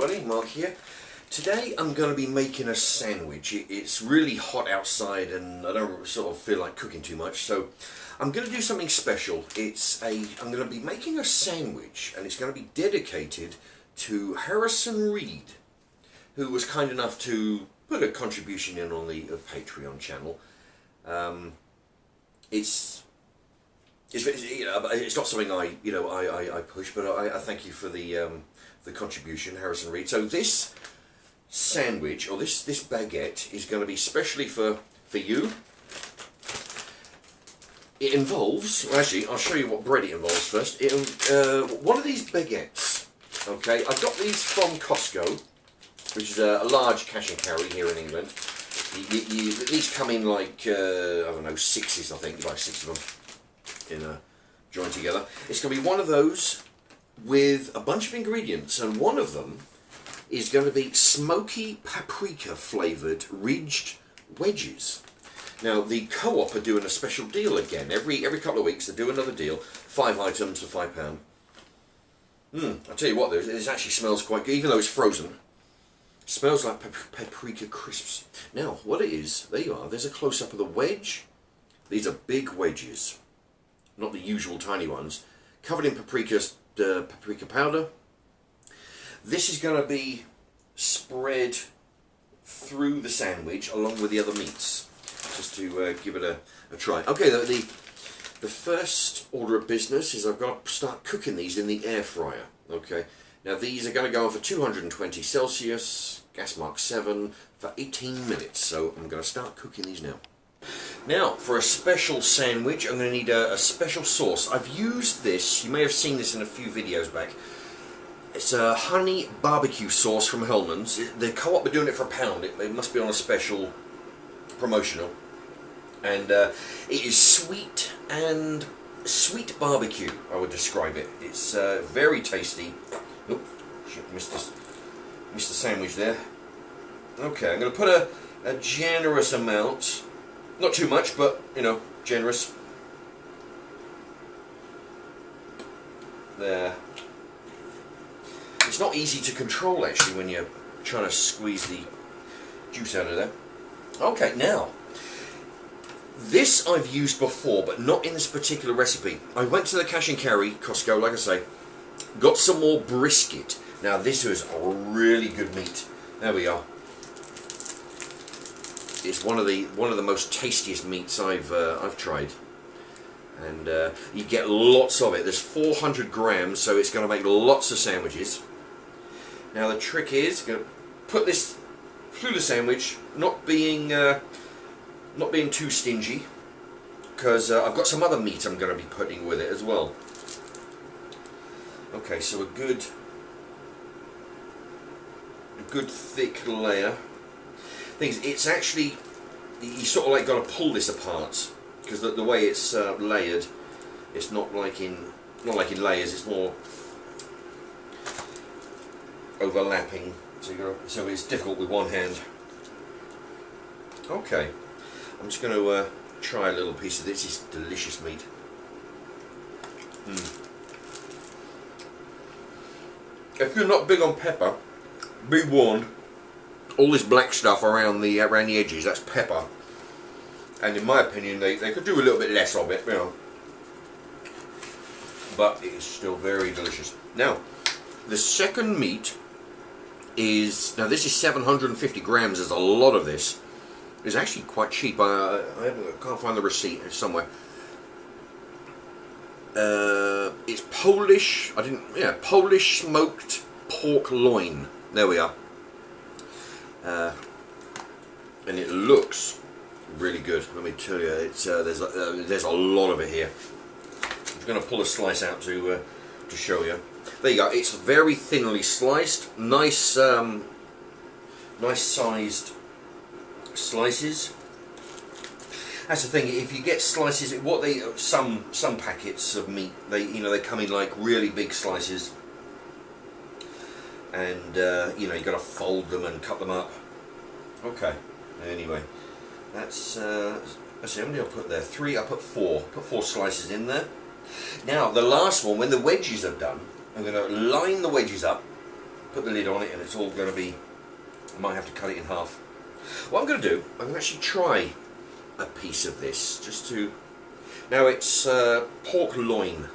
everybody, Mark here. Today I'm going to be making a sandwich. It's really hot outside and I don't sort of feel like cooking too much, so I'm going to do something special. I'm going to be making a sandwich and it's going to be dedicated to Harrison Reed, who was kind enough to put a contribution in on the Patreon channel. It's not something I push, but I thank you for the contribution, Harrison Reed. So this sandwich, or this baguette, is going to be specially for you. It involves, well, actually, I'll show you what bread it involves first. One of these baguettes, okay, I got these from Costco, which is a large cash and carry here in England. These come in like, I don't know, sixes, I think, like 6 of them in a joined together. It's going to be one of those with a bunch of ingredients, and one of them is going to be smoky paprika flavoured ridged wedges. Now the Co-op are doing a special deal again. Every couple of weeks they do another deal, 5 items for £5. I'll tell you what, this actually smells quite good, even though it's frozen. It smells like paprika crisps. Now what it is, there you are, there's a close-up of the wedge. These are big wedges, not the usual tiny ones, covered in paprika powder. This is going to be spread through the sandwich along with the other meats, just to give it a try. Okay, the first order of business is I've got to start cooking these in the air fryer. Okay, now these are going to go on for 220 Celsius, gas mark 7, for 18 minutes. So I'm going to start cooking these now. Now, for a special sandwich, I'm going to need a special sauce. I've used this, you may have seen this in a few videos back. It's a honey barbecue sauce from Hellmann's. The Co-op are doing it for £1. It must be on a special promotional. And it is sweet barbecue, I would describe it. It's very tasty. Oh, shit, missed the sandwich there. Okay, I'm going to put a generous amount. Not too much, but, you know, generous. There. It's not easy to control, actually, when you're trying to squeeze the juice out of there. Okay, now, this I've used before, but not in this particular recipe. I went to the cash and carry, Costco, like I say, got some more brisket. Now, this was a really good meat. There we are. It's one of the most tastiest meats I've tried, and you get lots of it. There's 400 grams, so it's going to make lots of sandwiches. Now the trick is going to put this through the sandwich, not being too stingy, because I've got some other meat I'm going to be putting with it as well. Okay, so a good thick layer. Things, it's actually, you sort of like got to pull this apart, because the way it's layered, it's not like in layers. It's more overlapping, so it's difficult with one hand. Okay, I'm just going to try a little piece of this. It's delicious meat. If you're not big on pepper, be warned. All this black stuff around the edges, that's pepper, and in my opinion they could do a little bit less of it, you know, but it is still very delicious. Now the second meat is, now this is 750 grams. There's a lot of this. It's actually quite cheap. I can't find the receipt, it's somewhere. It's Polish, Polish smoked pork loin. There we are. And it looks really good. Let me tell you, it's there's a lot of it here. I'm just going to pull a slice out to show you. There you go. It's very thinly sliced. Nice, nice sized slices. That's the thing. If you get slices, some packets of meat, they come in like really big slices. And you got to fold them and cut them up. Okay. Anyway, that's how many I'll put there. 3. I put 4. Put 4 slices in there. Now the last one, when the wedges are done, I'm going to line the wedges up, put the lid on it and it's all going to be, I might have to cut it in half. What I'm going to do, I'm going to actually try a piece of this, just to, now it's pork loin.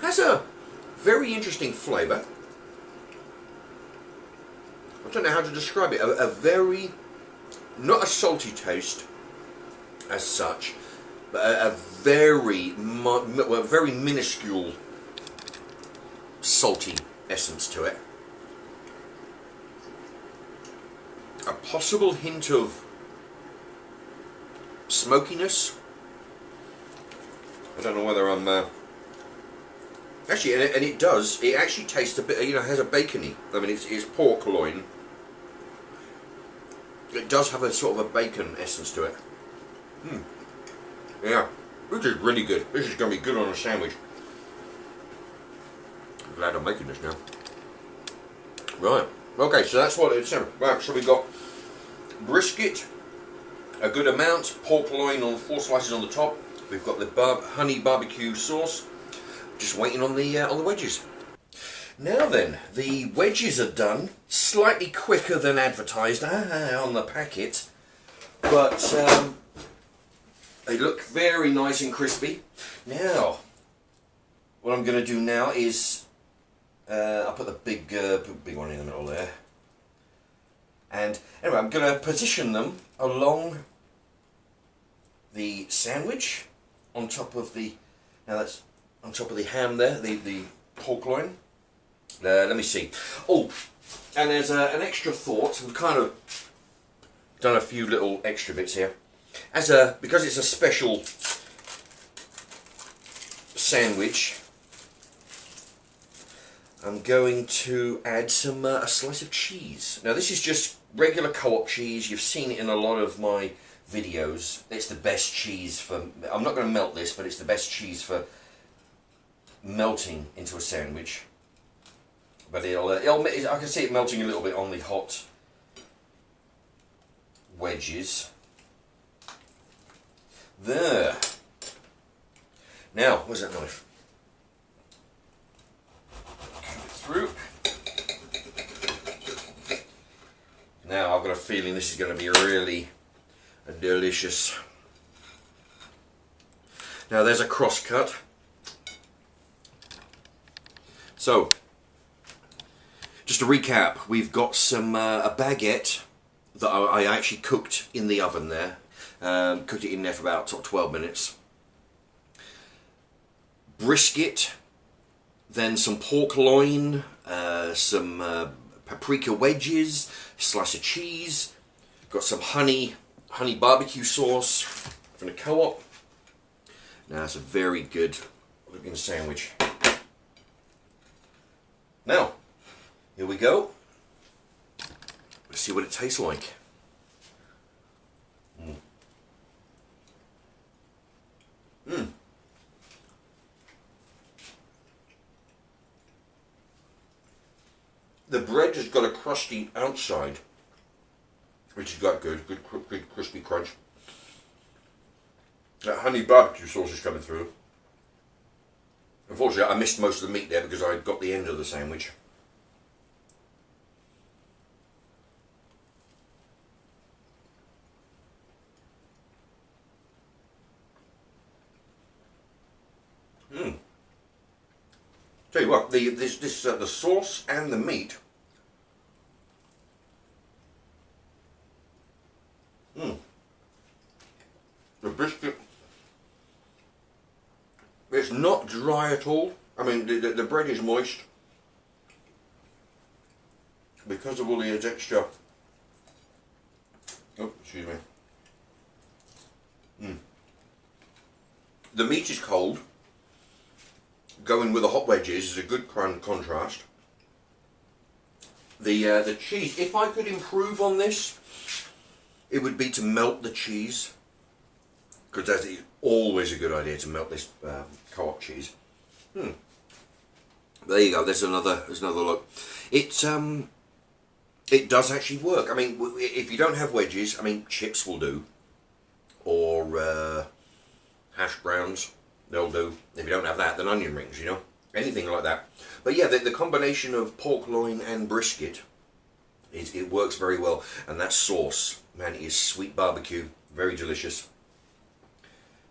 Has a very interesting flavour. I don't know how to describe it. A very, not a salty taste as such, but a very, very minuscule salty essence to it. A possible hint of smokiness. I don't know whether I'm actually, and it does. It actually tastes a bit. You know, has a bacony. I mean, it's pork loin. It does have a sort of a bacon essence to it. Yeah, this is really good. This is going to be good on a sandwich. I'm glad I'm making this now. Right. Okay, so that's what it's. Right. So we got brisket, a good amount. Pork loin on 4 slices on the top. We've got the honey barbecue sauce. Just waiting on the wedges. Now then, the wedges are done. Slightly quicker than advertised on the packet, but they look very nice and crispy. Now, what I'm going to do now is I'll put the big one in the middle there, and anyway, I'm going to position them along the sandwich on top of the. Now that's on top of the ham there, the pork loin. Let me see. Oh, and there's an extra thought. We've kind of done a few little extra bits here. Because it's a special sandwich, I'm going to add some a slice of cheese. Now this is just regular co-op cheese. You've seen it in a lot of my videos. It's the best cheese for. I'm not going to melt this, but it's the best cheese for melting into a sandwich. But I can see it melting a little bit on the hot wedges. There. Now, where's that knife? Through. Now, I've got a feeling this is going to be really delicious. Now, there's a cross cut. So, just to recap, we've got some a baguette that I actually cooked in the oven there. Cooked it in there for about 12 minutes. Brisket, then some pork loin, some paprika wedges, slice of cheese. Got some honey barbecue sauce from the co-op. Now it's a very good looking sandwich. Now, here we go. Let's see what it tastes like. The bread has got a crusty outside, which has got good crispy crunch. That honey barbecue sauce is coming through. Unfortunately, I missed most of the meat there because I got the end of the sandwich. Tell you what, the sauce and the meat. The biscuit. It's not dry at all. I mean, the bread is moist because of all the extra. Oh, excuse me. The meat is cold. Going with the hot wedges is a good contrast. The cheese, if I could improve on this, it would be to melt the cheese, because that is always a good idea to melt this co-op cheese. There you go. There's another look. It does actually work. I mean, if you don't have wedges, I mean, chips will do, or hash browns. They'll do. If you don't have that, then onion rings, you know, anything like that. But yeah, the combination of pork loin and brisket, it works very well. And that sauce, man, is sweet barbecue, very delicious.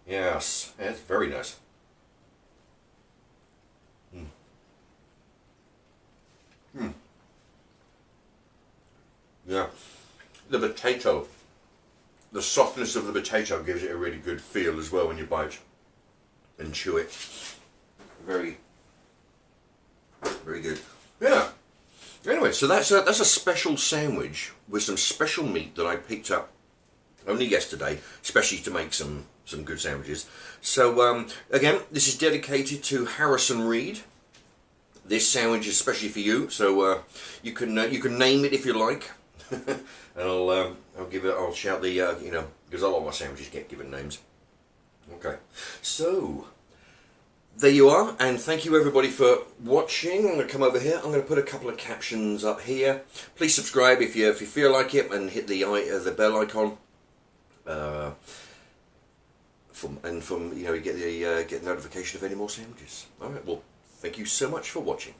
Yes, it's very nice. Mm. Mm. Yeah, the potato, the softness of the potato gives it a really good feel as well when you bite and chew it. Very, very good. Yeah. Anyway, so that's a special sandwich with some special meat that I picked up only yesterday, especially to make some good sandwiches. So again, this is dedicated to Harrison Reed. This sandwich is especially for you, so you can name it if you like, and I'll shout the you know, because a lot of my sandwiches get given names. Okay, so there you are, and thank you everybody for watching. I'm going to come over here. I'm going to put a couple of captions up here. Please subscribe if you feel like it, and hit the bell icon. From you know, you get the get notification of any more sandwiches. All right. Well, thank you so much for watching.